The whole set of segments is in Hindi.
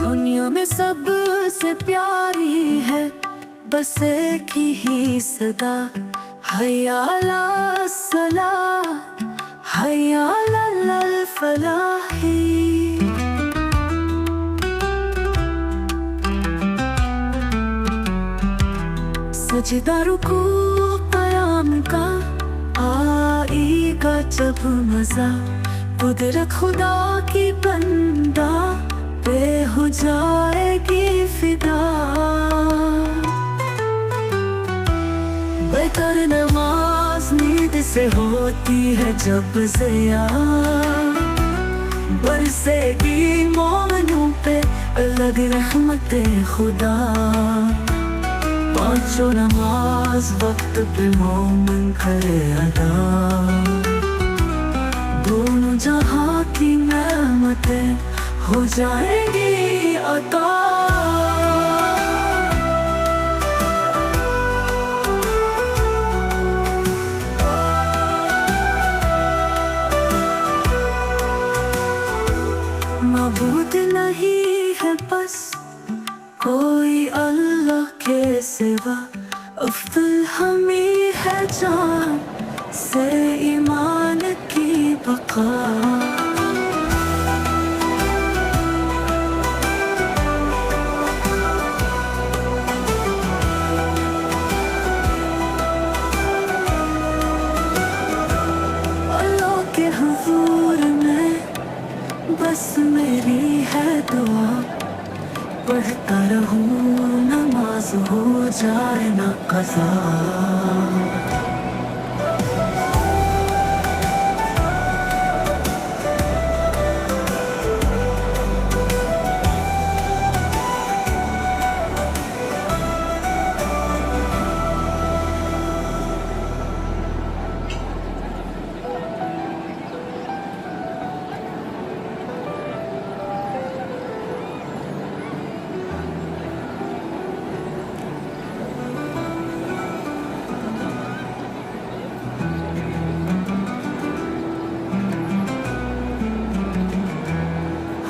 दुनिया में सबसे प्यारी है बस एक ही सदा हय्या अला सलाह हय्या अलल फलाही। सजदा रुकू क़याम का आएगा जब मज़ा कुदरत खुदा की बंदा पे हो जाएगी फिदा। बेहतर नमाज नींद से होती है जब ज़िया बरसेगी मोमिनों पे अलग रहमते खुदा। पांचों नमाज वक्त पे मोमिन करे अदा दोनों जहां की नेमतें हो जाएगी अता। मबूद नहीं है बस कोई अल्लाह के सिवा अफ्जल हमी है जान से ईमान की बका। अल्लाह के हुजूर में बस मेरी है दुआ पढ़ता रहूं नमाज हो जाए ना क़ज़ा।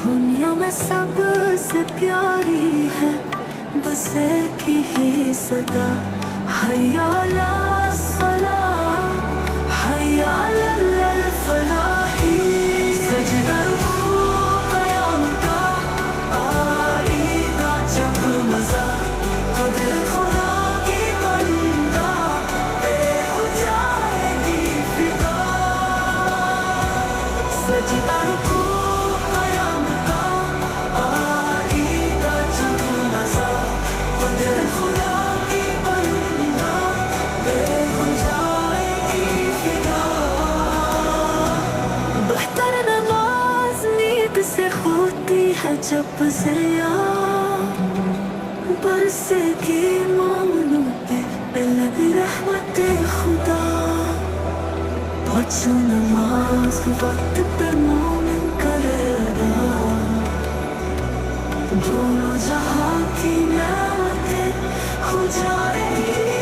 दुनिया में सबसे प्यारी है बस एक ही सदा हय्या अला सलाह हय्या अलल फलाही। सजदा रुकू क़याम का आएगा जब मज़ा कुदरत खुदा की बंदा पे हो जाएगी फिदा। सजदा रुकू से होती है जब ज़िया बरसेगी मोमिनों पे अलग रहमते खुदा। पांचों नमाज वक्त पे मोमिन करे अदा दोनों जहां की नेमतें हो जाएगी